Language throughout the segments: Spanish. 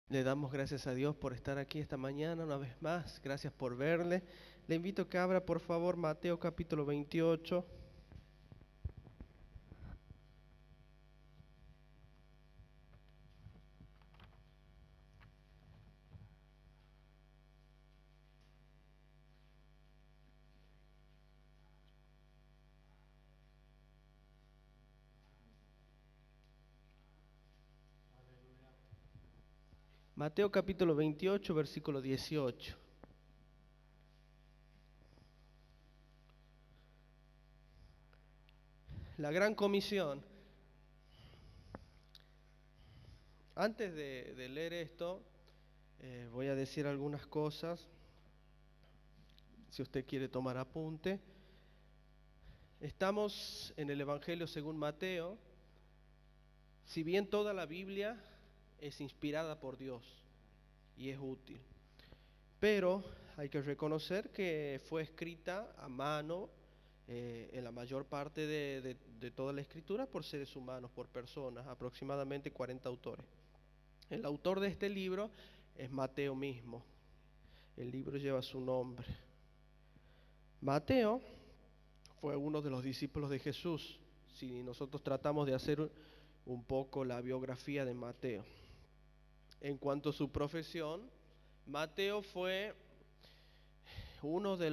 Le damos gracias a Dios por estar aquí esta mañana una vez más. Gracias por verle. Le invito a que abra por favor Mateo capítulo 28. Mateo capítulo 28, versículo 18. La gran comisión. Antes de leer esto, voy a decir algunas cosas. Si usted quiere tomar apunte. Estamos en el Evangelio según Mateo. Si bien toda la Biblia es inspirada por Dios y es útil, pero hay que reconocer que fue escrita a mano en la mayor parte de toda la escritura por seres humanos, por personas, aproximadamente 40 autores. El autor de este libro es Mateo mismo. El libro lleva su nombre. Mateo fue uno de los discípulos de Jesús. Si nosotros tratamos de hacer un poco la biografía de Mateo. En cuanto a su profesión, Mateo fue uno de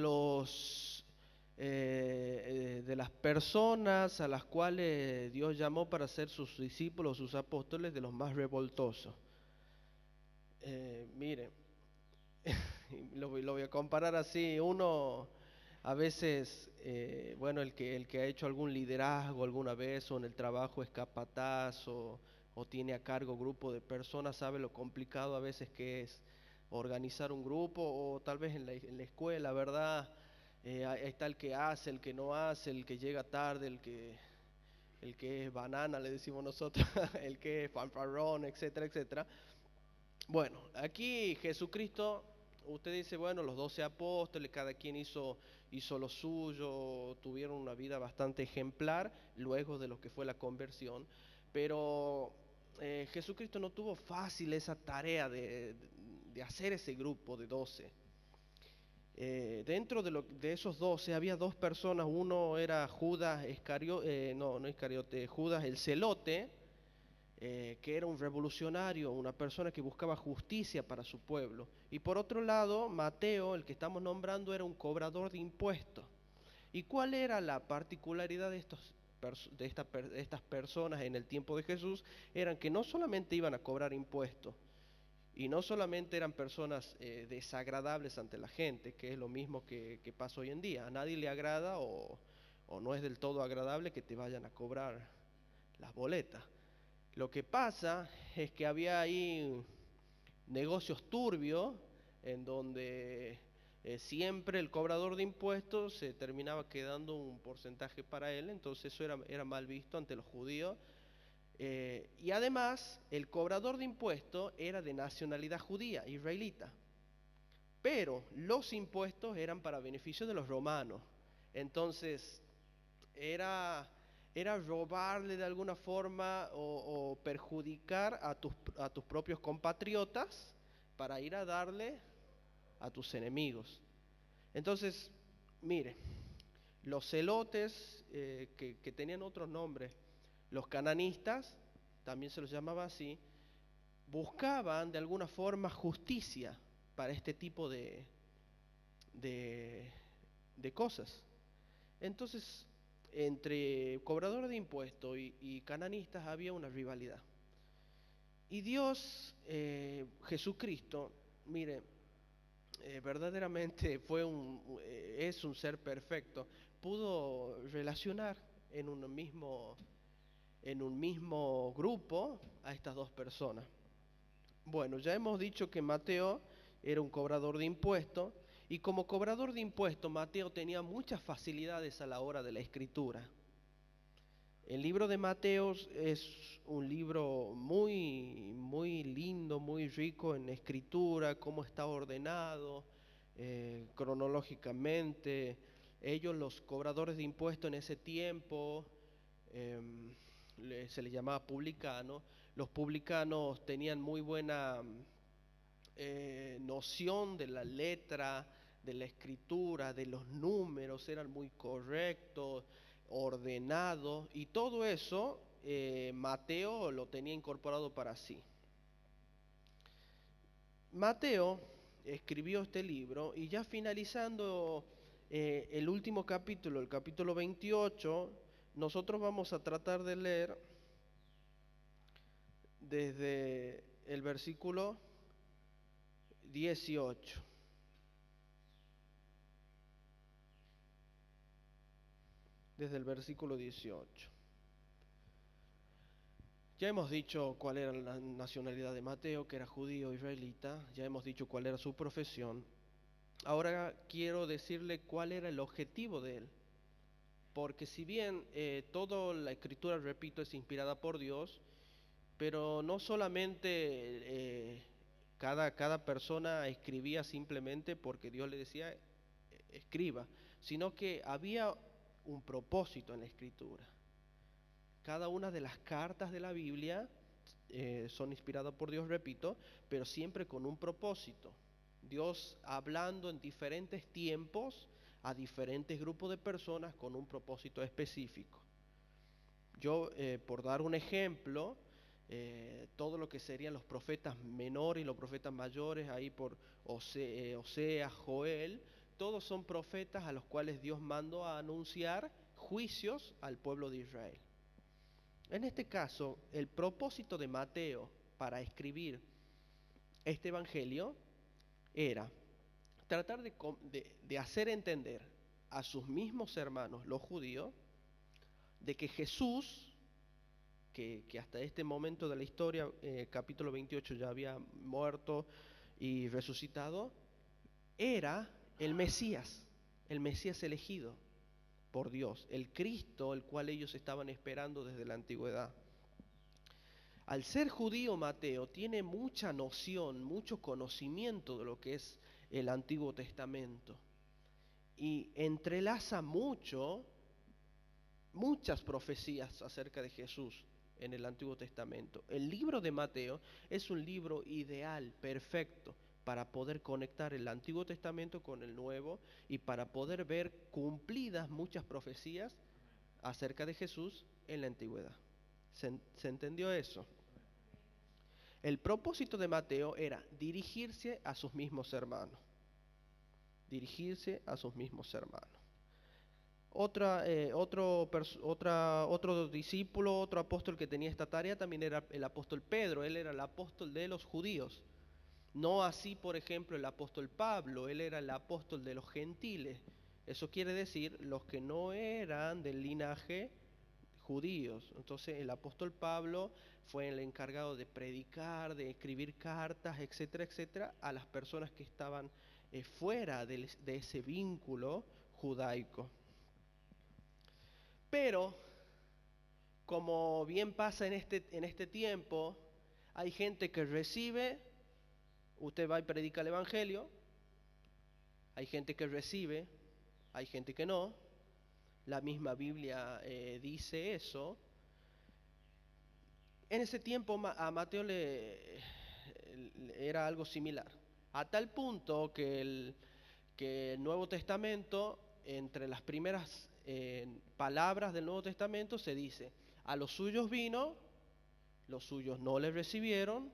las personas a las cuales Dios llamó para ser sus discípulos, sus apóstoles, de los más revoltosos. Mire, lo voy a comparar así. Uno a veces, bueno, el que ha hecho algún liderazgo alguna vez o en el trabajo es capataz o tiene a cargo grupo de personas, sabe lo complicado a veces que es organizar un grupo, o tal vez en la escuela, ¿verdad? Ahí está el que hace, el que no hace, el que llega tarde, el que es banana, le decimos nosotros, el que es fanfarrón, etcétera, etcétera. Bueno, aquí Jesucristo, usted dice, bueno, los 12 apóstoles, cada quien hizo lo suyo, tuvieron una vida bastante ejemplar luego de lo que fue la conversión, pero Jesucristo no tuvo fácil esa tarea de hacer ese grupo de 12. Dentro de esos 12 había dos personas. Uno era Judas Iscariote, no Iscariote, Judas el Celote, que era un revolucionario, una persona que buscaba justicia para su pueblo. Y por otro lado, Mateo, el que estamos nombrando, era un cobrador de impuestos. ¿Y cuál era la particularidad de estas personas en el tiempo de Jesús? Eran que no solamente iban a cobrar impuestos, y no solamente eran personas desagradables ante la gente, que es lo mismo que pasa hoy en día. A nadie le agrada o no es del todo agradable que te vayan a cobrar las boletas. Lo que pasa es que había ahí negocios turbios en donde siempre el cobrador de impuestos se terminaba quedando un porcentaje para él. Entonces eso era mal visto ante los judíos. Y además el cobrador de impuestos era de nacionalidad judía, israelita, pero los impuestos eran para beneficio de los romanos. Entonces era, era robarle de alguna forma o perjudicar a tus propios compatriotas para ir a darle a tus enemigos. Entonces, mire, los celotes, que tenían otros nombres, los cananistas, también se los llamaba así, buscaban de alguna forma justicia para este tipo de, de cosas. Entonces, entre cobradores de impuestos y cananistas había una rivalidad. Y Dios, Jesucristo, mire, verdaderamente es un ser perfecto, pudo relacionar en un mismo grupo a estas dos personas. Bueno, ya hemos dicho que Mateo era un cobrador de impuestos, y como cobrador de impuestos Mateo tenía muchas facilidades a la hora de la escritura. El libro de Mateo es un libro muy, muy lindo, muy rico en escritura, cómo está ordenado cronológicamente. Ellos, los cobradores de impuestos en ese tiempo, se les llamaba publicanos. Los publicanos tenían muy buena noción de la letra, de la escritura, de los números, eran muy correctos, ordenados, y todo eso Mateo lo tenía incorporado para sí. Mateo escribió este libro y ya finalizando el último capítulo, el capítulo 28, nosotros vamos a tratar de leer desde el versículo 18. Desde el versículo 18. Ya hemos dicho cuál era la nacionalidad de Mateo, que era judío israelita, ya hemos dicho cuál era su profesión. Ahora quiero decirle cuál era el objetivo de él. Porque si bien toda la escritura, repito, es inspirada por Dios, pero no solamente cada persona escribía simplemente porque Dios le decía escriba, sino que había un propósito en la escritura. Cada una de las cartas de la Biblia son inspiradas por Dios, repito, pero siempre con un propósito. Dios hablando en diferentes tiempos a diferentes grupos de personas con un propósito específico. Yo, por dar un ejemplo, todo lo que serían los profetas menores y los profetas mayores, ahí por Oseas, Joel, todos son profetas a los cuales Dios mandó a anunciar juicios al pueblo de Israel. En este caso, el propósito de Mateo para escribir este evangelio era tratar de hacer entender a sus mismos hermanos, los judíos, de que Jesús, que hasta este momento de la historia, capítulo 28, ya había muerto y resucitado, era el Mesías elegido por Dios, el Cristo, el cual ellos estaban esperando desde la antigüedad. Al ser judío, Mateo tiene mucha noción, mucho conocimiento de lo que es el Antiguo Testamento y entrelaza muchas profecías acerca de Jesús en el Antiguo Testamento. El libro de Mateo es un libro ideal, perfecto, para poder conectar el Antiguo Testamento con el Nuevo y para poder ver cumplidas muchas profecías acerca de Jesús en la antigüedad. ¿Se entendió eso? El propósito de Mateo era dirigirse a sus mismos hermanos. Dirigirse a sus mismos hermanos. Otro discípulo, otro apóstol que tenía esta tarea también era el apóstol Pedro. Él era el apóstol de los judíos. No así, por ejemplo, el apóstol Pablo. Él era el apóstol de los gentiles. Eso quiere decir los que no eran del linaje judíos. Entonces el apóstol Pablo fue el encargado de predicar, de escribir cartas, etcétera, etcétera, a las personas que estaban fuera de ese vínculo judaico. Pero, como bien pasa en este tiempo, hay gente que recibe, usted va y predica el evangelio, hay gente que recibe, hay gente que no. La misma Biblia dice eso. En ese tiempo a Mateo le era algo similar, a tal punto que el Nuevo Testamento, entre las primeras palabras del Nuevo Testamento se dice: a los suyos vino, los suyos no le recibieron,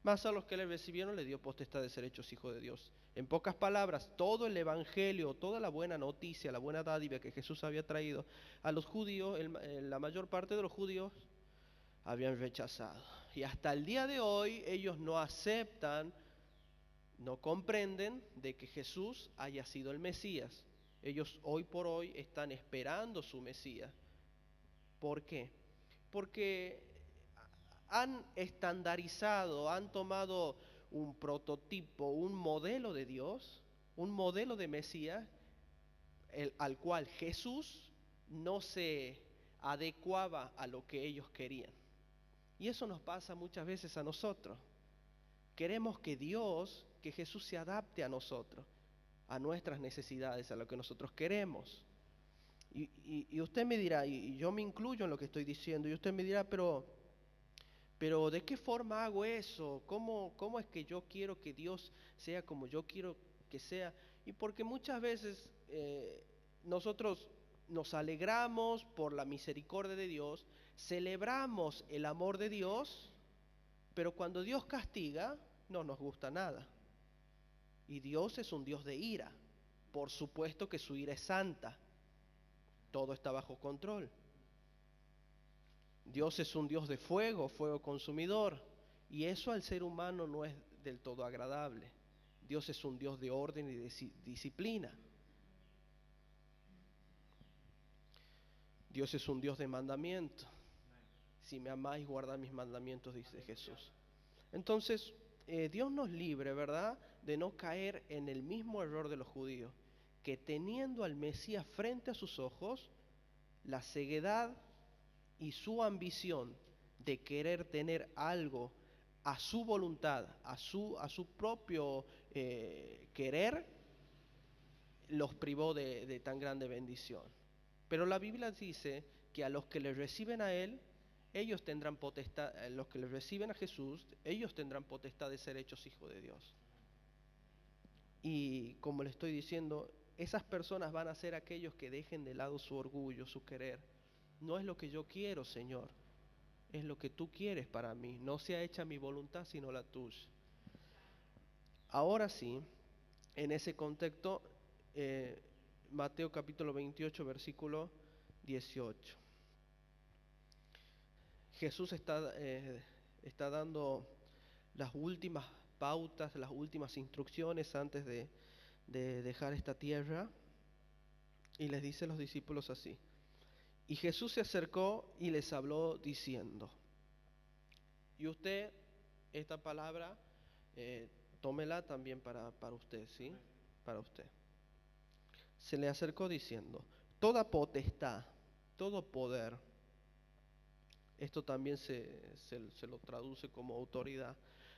mas a los que le recibieron le dio potestad de ser hechos hijos de Dios. En pocas palabras, todo el evangelio, toda la buena noticia, la buena dádiva que Jesús había traído a los judíos, la mayor parte de los judíos habían rechazado. Y hasta el día de hoy ellos no aceptan, no comprenden de que Jesús haya sido el Mesías. Ellos hoy por hoy están esperando su Mesías. ¿Por qué? Porque han estandarizado, han tomado un prototipo, un modelo de Dios, un modelo de Mesías, al cual Jesús no se adecuaba a lo que ellos querían. Y eso nos pasa muchas veces a nosotros. Queremos que Jesús se adapte a nosotros, a nuestras necesidades, a lo que nosotros queremos. Y usted me dirá, y yo me incluyo en lo que estoy diciendo, y usted me dirá, pero Pero ¿de qué forma hago eso? ¿Cómo es que yo quiero que Dios sea como yo quiero que sea? Y porque muchas veces nosotros nos alegramos por la misericordia de Dios, celebramos el amor de Dios, pero cuando Dios castiga, no nos gusta nada. Y Dios es un Dios de ira. Por supuesto que su ira es santa. Todo está bajo control. Dios es un Dios de fuego, fuego consumidor. Y eso al ser humano no es del todo agradable. Dios es un Dios de orden y de disciplina. Dios es un Dios de mandamiento. Si me amáis, guardad mis mandamientos, dice Jesús. Entonces, Dios nos libre, ¿verdad?, de no caer en el mismo error de los judíos, que teniendo al Mesías frente a sus ojos, la ceguedad y su ambición de querer tener algo a su voluntad, a su propio querer, los privó de tan grande bendición. Pero la Biblia dice que a los que le reciben a Él, ellos tendrán potestad, los que le reciben a Jesús, ellos tendrán potestad de ser hechos hijos de Dios. Y como le estoy diciendo, esas personas van a ser aquellos que dejen de lado su orgullo, su querer. No es lo que yo quiero, Señor, es lo que tú quieres para mí. No sea hecha mi voluntad, sino la tuya. Ahora sí, en ese contexto, Mateo capítulo 28, versículo 18. Jesús está dando las últimas pautas, las últimas instrucciones antes de dejar esta tierra, y les dice a los discípulos así: y Jesús se acercó y les habló diciendo, y usted, esta palabra, tómela también para usted, ¿sí? Para usted. Se le acercó diciendo, toda potestad, todo poder, esto también se lo traduce como autoridad,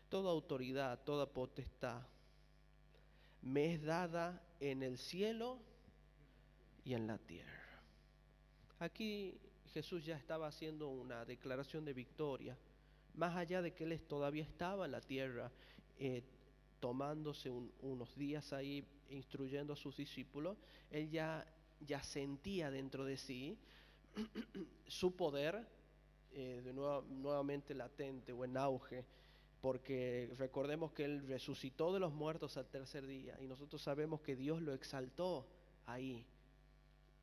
toda autoridad, toda potestad, me es dada en el cielo y en la tierra. Aquí Jesús ya estaba haciendo una declaración de victoria, más allá de que Él todavía estaba en la tierra, tomándose unos días ahí, instruyendo a sus discípulos. Él ya sentía dentro de sí su poder, nuevamente latente o en auge, porque recordemos que Él resucitó de los muertos al tercer día, y nosotros sabemos que Dios lo exaltó ahí.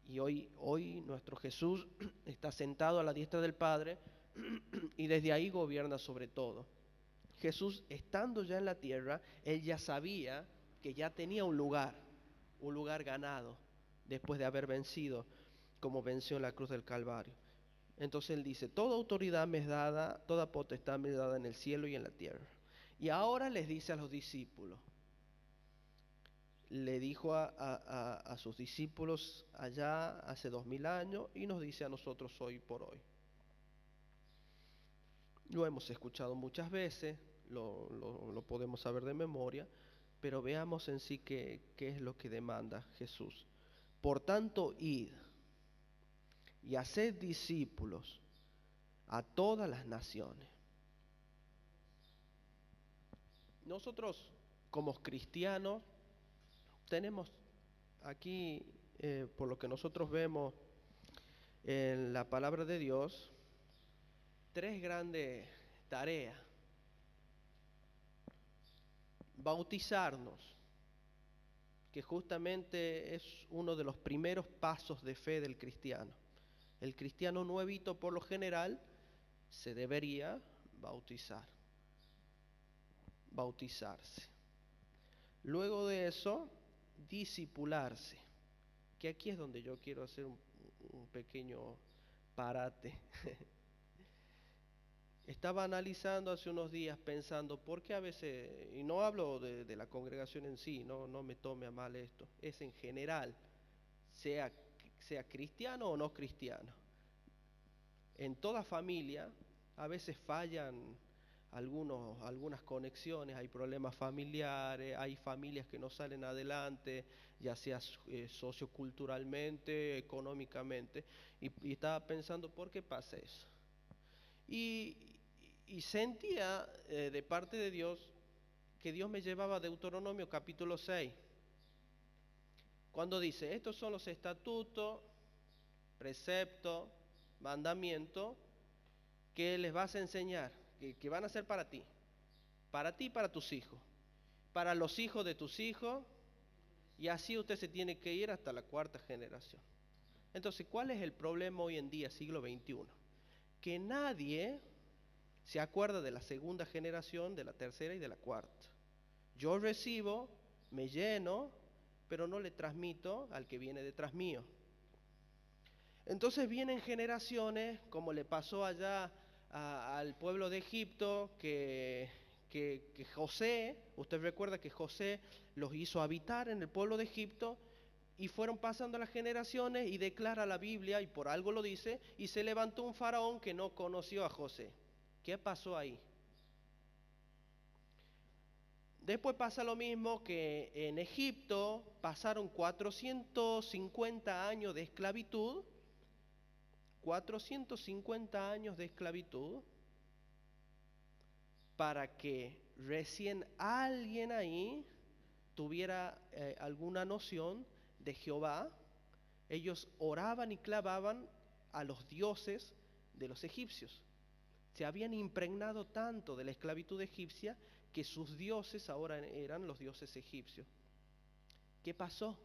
Y hoy nuestro Jesús está sentado a la diestra del Padre y desde ahí gobierna sobre todo. Jesús, estando ya en la tierra, Él ya sabía que ya tenía un lugar ganado, después de haber vencido, como venció en la cruz del Calvario. Entonces Él dice, toda autoridad me es dada, toda potestad me es dada en el cielo y en la tierra. Y ahora les dice a los discípulos, le dijo a sus discípulos allá hace 2000 años y nos dice a nosotros hoy por hoy. Lo hemos escuchado muchas veces, lo podemos saber de memoria, pero veamos en sí qué es lo que demanda Jesús. Por tanto, id y haced discípulos a todas las naciones. Nosotros, como cristianos, tenemos aquí, por lo que nosotros vemos en la palabra de Dios, tres grandes tareas. Bautizarnos, que justamente es uno de los primeros pasos de fe del cristiano. El cristiano nuevito, por lo general, se debería bautizarse. Luego de eso, discipularse, que aquí es donde yo quiero hacer un pequeño parate. Estaba analizando hace unos días, pensando, ¿por qué a veces, y no hablo de la congregación en sí, no me tome a mal esto, es en general, sea cristiano o no cristiano, en toda familia a veces fallan algunas conexiones, hay problemas familiares, hay familias que no salen adelante, ya sea socioculturalmente, económicamente, y estaba pensando, ¿por qué pasa eso? Y Y sentía de parte de Dios que Dios me llevaba a Deuteronomio capítulo 6, cuando dice, estos son los estatutos, preceptos, mandamientos que les vas a enseñar, que van a ser para ti y para tus hijos, para los hijos de tus hijos, y así usted se tiene que ir hasta la cuarta generación. Entonces, ¿cuál es el problema hoy en día, siglo XXI? Que nadie se acuerda de la segunda generación, de la tercera y de la cuarta. Yo recibo, me lleno, pero no le transmito al que viene detrás mío. Entonces vienen generaciones, como le pasó allá al pueblo de Egipto, que José, usted recuerda que José los hizo habitar en el pueblo de Egipto, y fueron pasando las generaciones y declara la Biblia, y por algo lo dice, y se levantó un faraón que no conoció a José. ¿Qué pasó ahí? Después pasa lo mismo que en Egipto pasaron 450 años de esclavitud, 450 años de esclavitud, para que recién alguien ahí tuviera alguna noción de Jehová. Ellos oraban y clavaban a los dioses de los egipcios. Se habían impregnado tanto de la esclavitud egipcia que sus dioses ahora eran los dioses egipcios. ¿Qué pasó?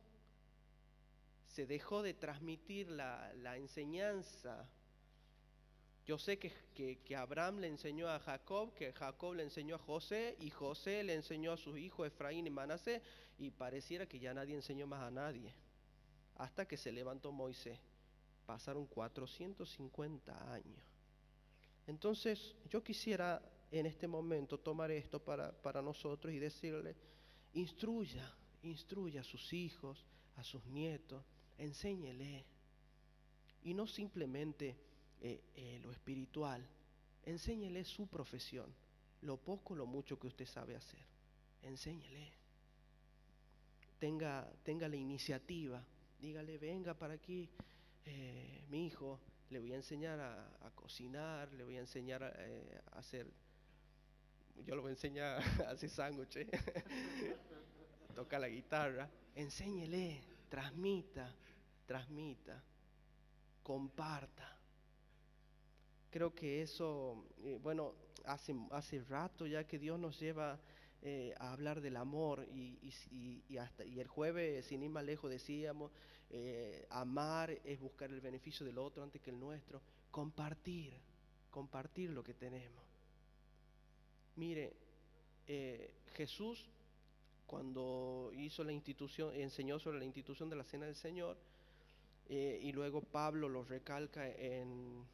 Se dejó de transmitir la enseñanza. Yo sé que Abraham le enseñó a Jacob, que Jacob le enseñó a José, y José le enseñó a sus hijos Efraín y Manasés, y pareciera que ya nadie enseñó más a nadie, hasta que se levantó Moisés. Pasaron 450 años. Entonces, yo quisiera en este momento tomar esto para nosotros y decirle, instruya a sus hijos, a sus nietos, enséñele. Y no simplemente lo espiritual, enséñele su profesión, lo poco, lo mucho que usted sabe hacer, enséñele. Tenga la iniciativa, dígale, venga para aquí, mi hijo, le voy a enseñar a cocinar, le voy a enseñar a hacer, yo lo voy a enseñar a hacer sándwiches, toca la guitarra, enséñele, transmita, comparta. Creo que eso, hace rato ya que Dios nos lleva a hablar del amor, y el jueves, sin ir más lejos, decíamos, amar es buscar el beneficio del otro antes que el nuestro, compartir lo que tenemos. Mire, Jesús, cuando enseñó sobre la institución de la Cena del Señor, y luego Pablo lo recalca en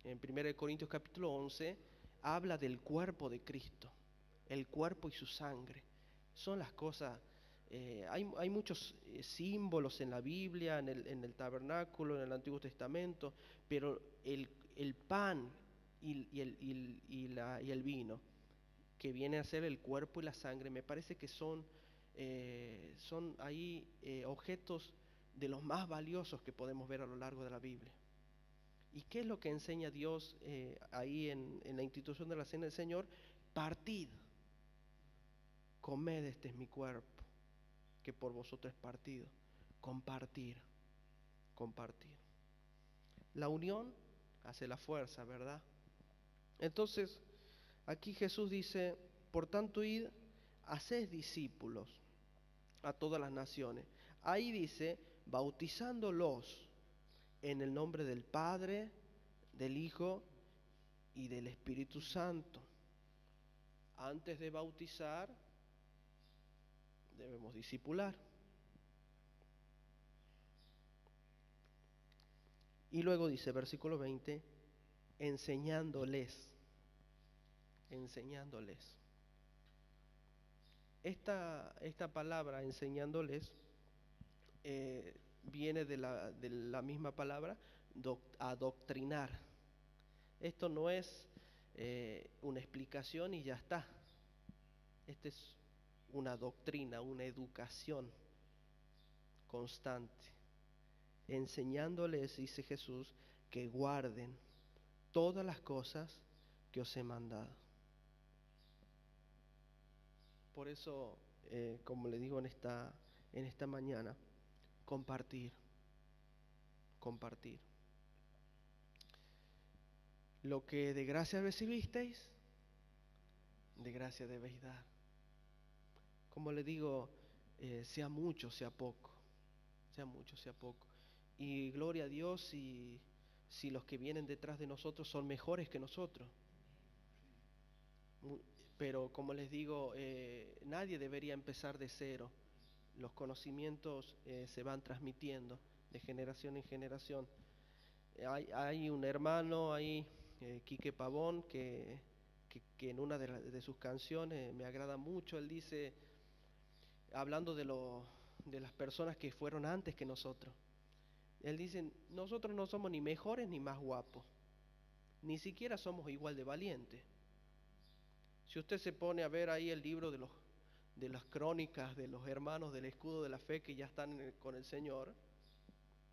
1 Corintios capítulo 11, habla del cuerpo de Cristo, el cuerpo y su sangre. Son las cosas, hay muchos símbolos en la Biblia, en el tabernáculo, en el Antiguo Testamento, pero el pan y el vino, que viene a ser el cuerpo y la sangre, me parece que son ahí objetos de los más valiosos que podemos ver a lo largo de la Biblia. ¿Y qué es lo que enseña Dios ahí en la institución de la Cena del Señor? Partid, comed, este es mi cuerpo, que por vosotros es partido. Compartir. La unión hace la fuerza, ¿verdad? Entonces, aquí Jesús dice, por tanto, id, haced discípulos a todas las naciones. Ahí dice, bautizándolos en el nombre del Padre, del Hijo y del Espíritu Santo. Antes de bautizar, debemos discipular. Y luego dice, versículo 20, enseñándoles. Esta palabra, enseñándoles, viene de la misma palabra, adoctrinar. Esto no es una explicación y ya está. Esta es una doctrina, una educación constante. Enseñándoles, dice Jesús, que guarden todas las cosas que os he mandado. Por eso, como le digo en esta mañana, compartir, compartir. Lo que de gracia recibisteis, de gracia debéis dar. Como le digo, sea mucho, sea poco, sea mucho, sea poco. Y gloria a Dios si los que vienen detrás de nosotros son mejores que nosotros. Pero como les digo, nadie debería empezar de cero. Los conocimientos se van transmitiendo de generación en generación. Hay un hermano ahí, Quique Pavón, que en una de sus canciones me agrada mucho. Él dice, hablando de las personas que fueron antes que nosotros, él dice, nosotros no somos ni mejores ni más guapos, ni siquiera somos igual de valientes. Si usted se pone a ver ahí el libro de las crónicas de los hermanos del escudo de la fe que ya están con el Señor,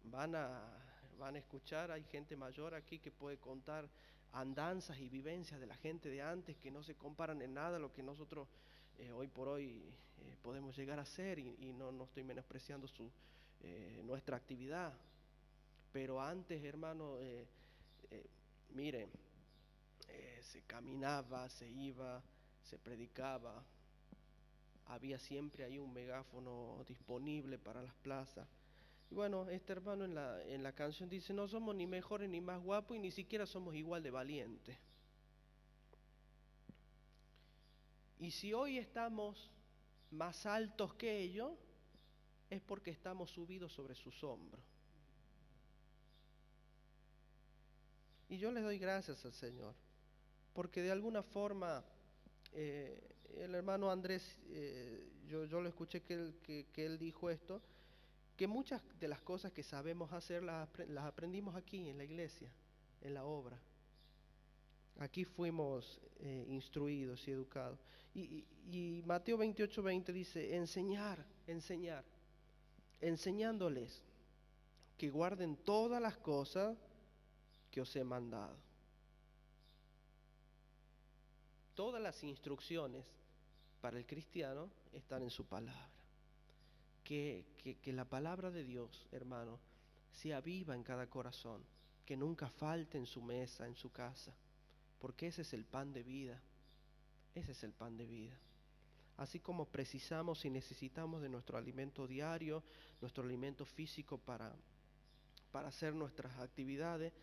van a escuchar, hay gente mayor aquí que puede contar andanzas y vivencias de la gente de antes que no se comparan en nada a lo que nosotros hoy por hoy podemos llegar a hacer, y no estoy menospreciando nuestra actividad. Pero antes, hermano, mire, se caminaba, se iba, se predicaba, había siempre ahí un megáfono disponible para las plazas. Y bueno, este hermano en la canción dice, no somos ni mejores ni más guapos y ni siquiera somos igual de valientes. Y si hoy estamos más altos que ellos, es porque estamos subidos sobre sus hombros. Y yo les doy gracias al Señor, porque de alguna forma el hermano Andrés, yo lo escuché que él dijo esto, que muchas de las cosas que sabemos hacer las aprendimos aquí en la iglesia, en la obra. Aquí fuimos instruidos y educados. Y Mateo 28:20 dice, enseñándoles que guarden todas las cosas que os he mandado. Todas las instrucciones para el cristiano están en su palabra. Que la palabra de Dios, hermano, sea viva en cada corazón, que nunca falte en su mesa, en su casa, porque ese es el pan de vida, ese es el pan de vida. Así como precisamos y necesitamos de nuestro alimento diario, nuestro alimento físico para hacer nuestras actividades,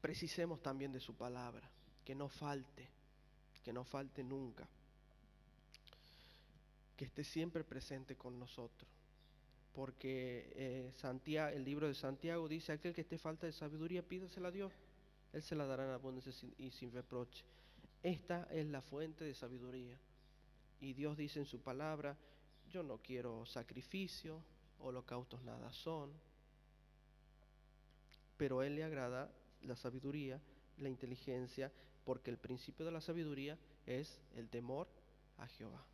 precisemos también de su palabra, que no falte nunca, que esté siempre presente con nosotros. Porque el libro de Santiago dice, aquel que esté falta de sabiduría, pídasela a Dios, Él se la dará en abundancia y sin reproche. Esta es la fuente de sabiduría. Y Dios dice en su palabra, yo no quiero sacrificio, holocaustos nada son, pero a Él le agrada la sabiduría, la inteligencia, porque el principio de la sabiduría es el temor a Jehová.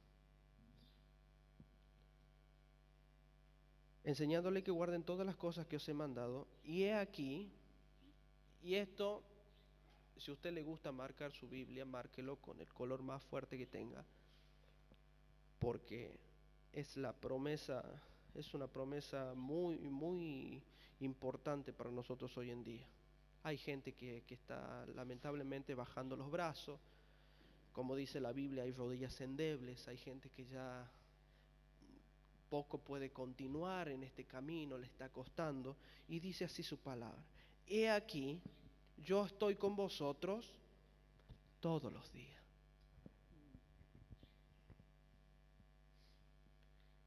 Enseñándole que guarden todas las cosas que os he mandado, y he aquí, y esto, si a usted le gusta marcar su Biblia, márquelo con el color más fuerte que tenga, porque es la promesa, es una promesa muy, muy importante para nosotros hoy en día. Hay gente que está lamentablemente bajando los brazos, como dice la Biblia, hay rodillas endebles, hay gente que ya poco puede continuar en este camino, le está costando, y dice así su palabra: he aquí, yo estoy con vosotros todos los días.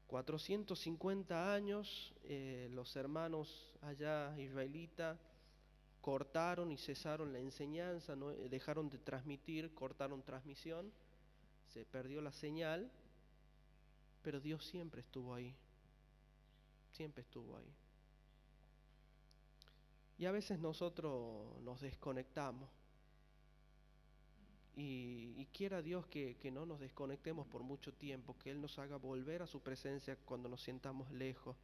450 años, los hermanos allá israelitas cortaron y cesaron la enseñanza, ¿no? Dejaron de transmitir, cortaron transmisión, se perdió la señal, pero Dios siempre estuvo ahí, siempre estuvo ahí. Y a veces nosotros nos desconectamos, y quiera Dios que no nos desconectemos por mucho tiempo, que Él nos haga volver a su presencia cuando nos sientamos lejos.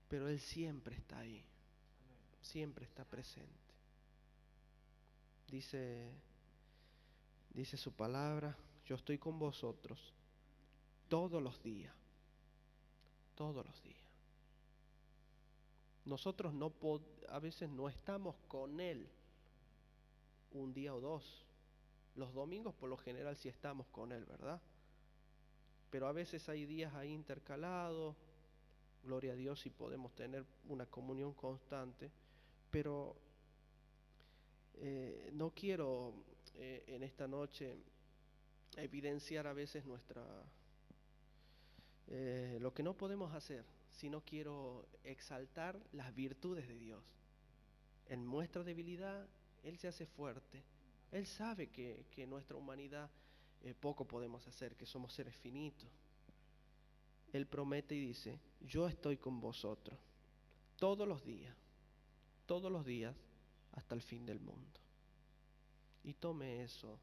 Pero Él siempre está ahí, siempre está presente. Dice Dice su palabra, yo estoy con vosotros todos los días, todos los días. Nosotros a veces no estamos con Él un día o dos. Los domingos por lo general sí estamos con Él, ¿verdad? Pero a veces hay días ahí intercalados, gloria a Dios si podemos tener una comunión constante, pero no quiero en esta noche evidenciar a veces lo que no podemos hacer, sino quiero exaltar las virtudes de Dios. En nuestra debilidad, Él se hace fuerte. Él sabe que nuestra humanidad poco podemos hacer, que somos seres finitos. Él promete y dice, yo estoy con vosotros todos los días, hasta el fin del mundo. Y tome eso,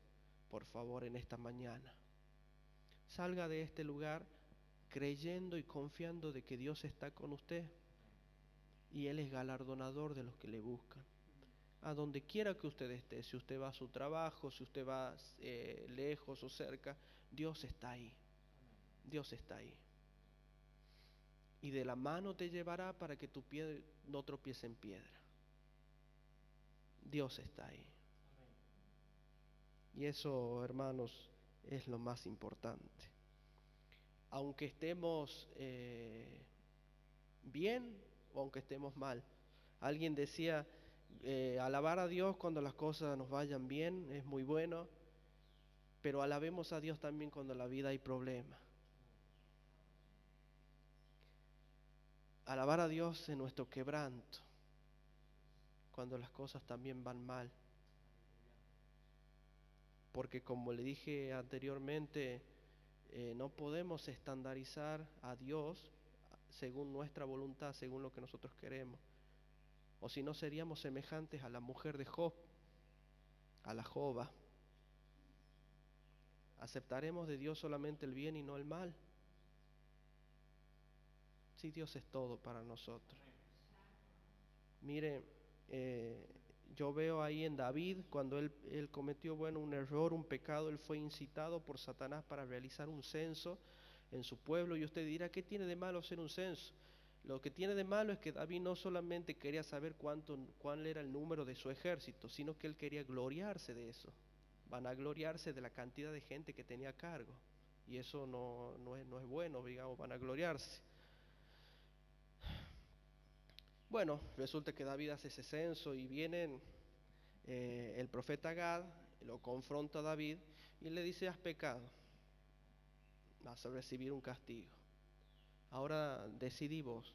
por favor, en esta mañana. Salga de este lugar creyendo y confiando de que Dios está con usted y Él es galardonador de los que le buscan. A donde quiera que usted esté, si usted va a su trabajo, si usted va lejos o cerca, Dios está ahí. Dios está ahí. Y de la mano te llevará para que tu pie no tropiece en piedra. Dios está ahí. Y eso, hermanos, es lo más importante. Aunque estemos bien o aunque estemos mal. Alguien decía, alabar a Dios cuando las cosas nos vayan bien es muy bueno, pero alabemos a Dios también cuando en la vida hay problemas. Alabar a Dios en nuestro quebranto, cuando las cosas también van mal. Porque como le dije anteriormente, no podemos estandarizar a Dios según nuestra voluntad, según lo que nosotros queremos. O si no seríamos semejantes a la mujer de Job, a la Joba. ¿Aceptaremos de Dios solamente el bien y no el mal? Sí, Dios es todo para nosotros. Mire, yo veo ahí en David, cuando él cometió, un error, un pecado, él fue incitado por Satanás para realizar un censo en su pueblo, y usted dirá, ¿qué tiene de malo hacer un censo? Lo que tiene de malo es que David no solamente quería saber cuál era el número de su ejército, sino que él quería gloriarse de eso, vanagloriarse de la cantidad de gente que tenía a cargo, y eso no es bueno, digamos, vanagloriarse. Bueno, resulta que David hace ese censo y viene el profeta Gad, lo confronta a David y le dice, has pecado, vas a recibir un castigo. Ahora decidí vos,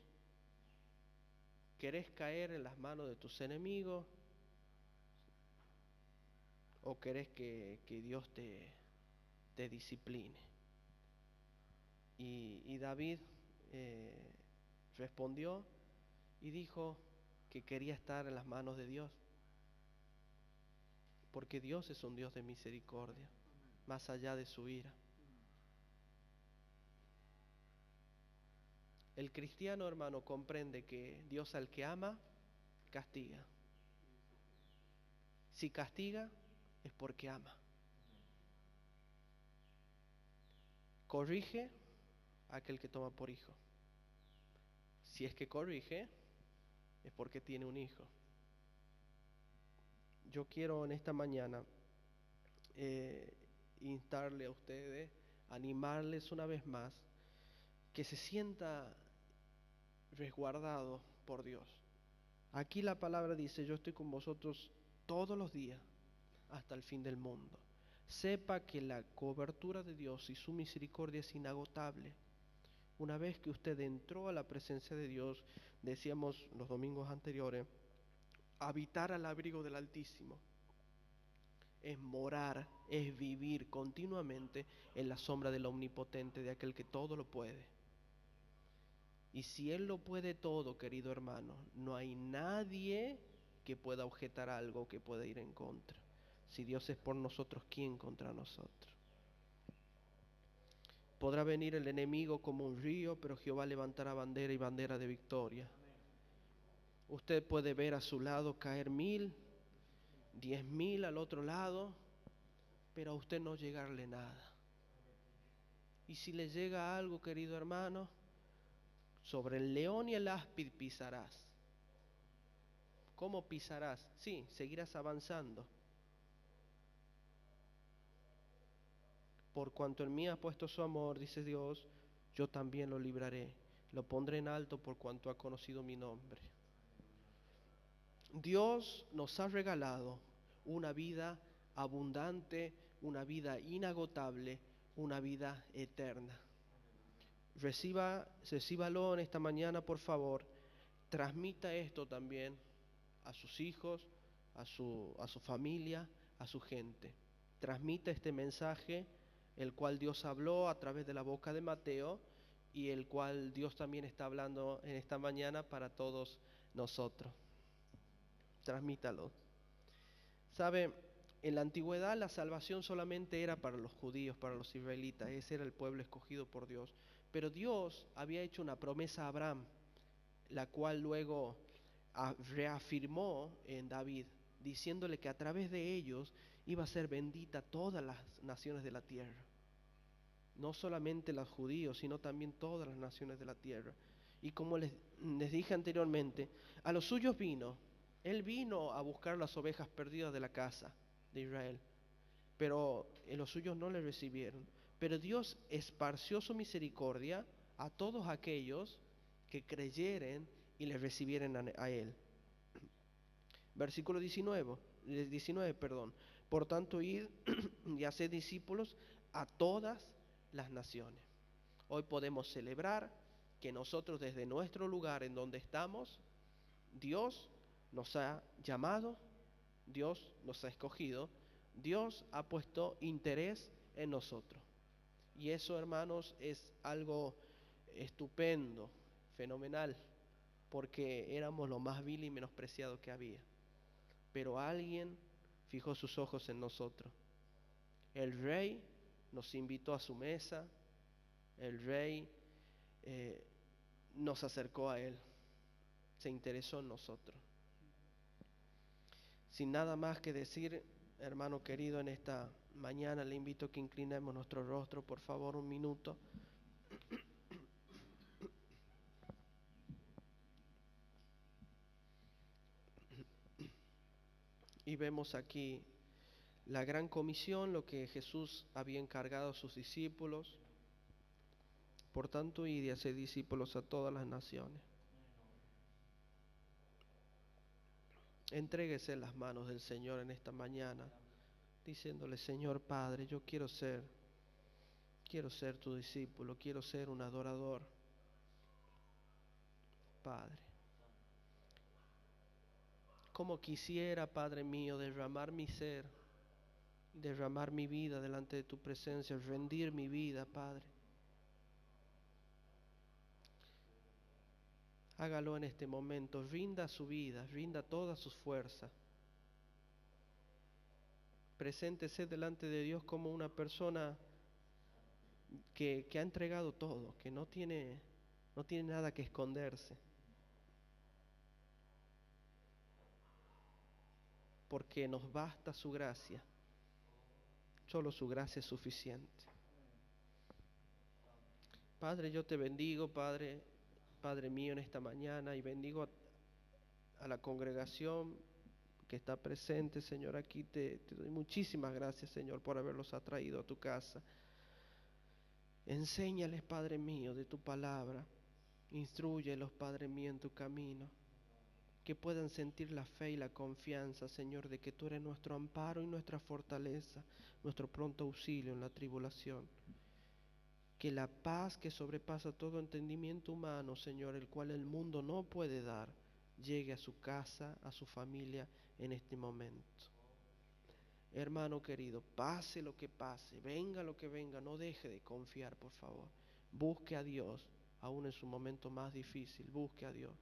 ¿querés caer en las manos de tus enemigos o querés que Dios te discipline? Y David respondió y dijo que quería estar en las manos de Dios, porque Dios es un Dios de misericordia, más allá de su ira. El cristiano, hermano, comprende que Dios al que ama, castiga. Si castiga, es porque ama. Corrige a aquel que toma por hijo. Si es que corrige, es porque tiene un hijo. Yo quiero en esta mañana instarle a ustedes, animarles una vez más, que se sienta resguardado por Dios. Aquí la palabra dice, yo estoy con vosotros todos los días hasta el fin del mundo. Sepa que la cobertura de Dios y su misericordia es inagotable. Una vez que usted entró a la presencia de Dios, decíamos los domingos anteriores, habitar al abrigo del Altísimo es morar, es vivir continuamente en la sombra del Omnipotente, de aquel que todo lo puede. Y si Él lo puede todo, querido hermano, no hay nadie que pueda objetar algo, que pueda ir en contra. Si Dios es por nosotros, ¿quién contra nosotros? Podrá venir el enemigo como un río, pero Jehová levantará bandera y bandera de victoria. Usted puede ver a su lado caer 1000, 10.000 al otro lado, pero a usted no llegarle nada. Y si le llega algo, querido hermano, sobre el león y el áspid pisarás. ¿Cómo pisarás? Sí, seguirás avanzando. Por cuanto en mí ha puesto su amor, dice Dios, yo también lo libraré. Lo pondré en alto por cuanto ha conocido mi nombre. Dios nos ha regalado una vida abundante, una vida inagotable, una vida eterna. Recíbalo en esta mañana, por favor. Transmita esto también a sus hijos, a su familia, a su gente. Transmita este mensaje, el cual Dios habló a través de la boca de Mateo y el cual Dios también está hablando en esta mañana para todos nosotros. Transmítalo. ¿Sabe? En la antigüedad la salvación solamente era para los judíos, para los israelitas. Ese era el pueblo escogido por Dios. Pero Dios había hecho una promesa a Abraham, la cual luego reafirmó en David, diciéndole que a través de ellos iba a ser bendita todas las naciones de la tierra. No solamente los judíos, sino también todas las naciones de la tierra. Y como les dije anteriormente, a los suyos vino. Él vino a buscar las ovejas perdidas de la casa de Israel, pero los suyos no le recibieron. Pero Dios esparció su misericordia a todos aquellos que creyeren y le recibieran a Él. Versículo 19, Por tanto, id y haced discípulos a todas las naciones. Hoy podemos celebrar que nosotros desde nuestro lugar en donde estamos, Dios nos ha llamado, Dios nos ha escogido, Dios ha puesto interés en nosotros. Y eso, hermanos, es algo estupendo, fenomenal, porque éramos lo más vil y menospreciado que había. Pero alguien fijó sus ojos en nosotros. El rey nos invitó a su mesa, el rey nos acercó a él, se interesó en nosotros. Sin nada más que decir, hermano querido, en esta mañana le invito a que inclinemos nuestro rostro, por favor, un minuto. Y vemos aquí la gran comisión, lo que Jesús había encargado a sus discípulos. Por tanto, id y haced discípulos a todas las naciones. Entréguese en las manos del Señor en esta mañana, diciéndole: Señor Padre, yo quiero ser tu discípulo, quiero ser un adorador. Padre, como quisiera, Padre mío, derramar mi ser, derramar mi vida delante de tu presencia, rendir mi vida, Padre. Hágalo en este momento, rinda su vida, rinda toda su fuerza. Preséntese delante de Dios como una persona que ha entregado todo, que no tiene nada que esconderse. Porque nos basta su gracia. Solo su gracia es suficiente. Padre, yo te bendigo, Padre mío, en esta mañana, y bendigo a la congregación que está presente, Señor. Aquí te doy muchísimas gracias, Señor, por haberlos atraído a tu casa. Enséñales, Padre mío, de tu palabra. Instrúyelos, Padre mío, en tu camino. Que puedan sentir la fe y la confianza, Señor, de que tú eres nuestro amparo y nuestra fortaleza, nuestro pronto auxilio en la tribulación. Que la paz que sobrepasa todo entendimiento humano, Señor, el cual el mundo no puede dar, llegue a su casa, a su familia en este momento. Hermano querido, pase lo que pase, venga lo que venga, no deje de confiar, por favor. Busque a Dios, aún en su momento más difícil, busque a Dios.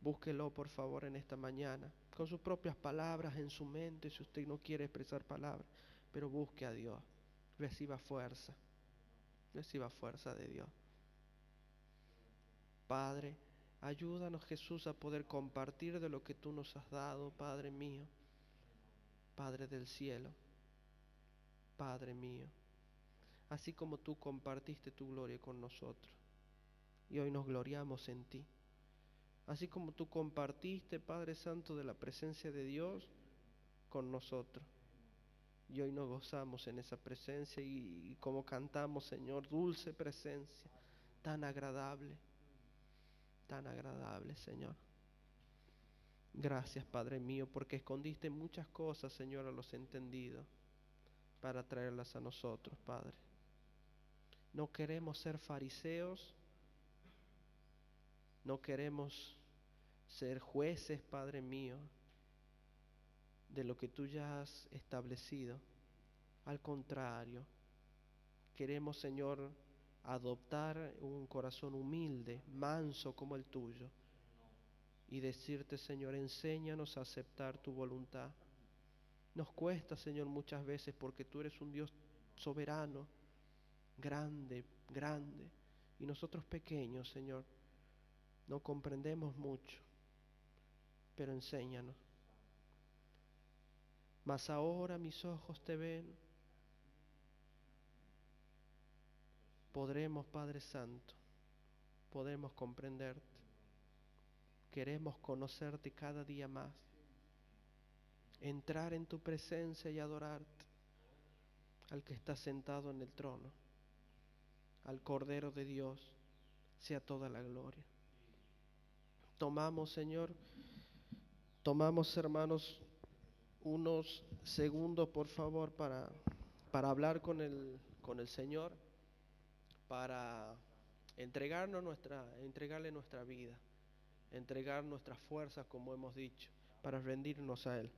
Búsquelo, por favor, en esta mañana, con sus propias palabras en su mente, si usted no quiere expresar palabras, pero busque a Dios. Reciba fuerza de Dios. Padre, ayúdanos, Jesús, a poder compartir de lo que tú nos has dado, Padre mío, Padre del cielo. Padre mío, así como tú compartiste tu gloria con nosotros. Y hoy nos gloriamos en ti. Así como tú compartiste, Padre Santo, de la presencia de Dios con nosotros. Y hoy nos gozamos en esa presencia y como cantamos, Señor, dulce presencia, tan agradable, Señor. Gracias, Padre mío, porque escondiste muchas cosas, Señor, a los entendidos para traerlas a nosotros, Padre. No queremos ser fariseos, no queremos ser jueces, Padre mío, de lo que tú ya has establecido. Al contrario, queremos, Señor, adoptar un corazón humilde, manso como el tuyo, y decirte, Señor, enséñanos a aceptar tu voluntad. Nos cuesta, Señor, muchas veces porque tú eres un Dios soberano, grande, grande, y nosotros pequeños, Señor, no comprendemos mucho, pero enséñanos. Mas ahora mis ojos te ven. Podremos, Padre Santo, podremos comprenderte. Queremos conocerte cada día más, entrar en tu presencia y adorarte al que está sentado en el trono, al Cordero de Dios, sea toda la gloria. Tomamos, Señor, hermanos, unos segundos, por favor, para hablar con el Señor, para entregarle nuestra vida, entregar nuestras fuerzas, como hemos dicho, para rendirnos a Él.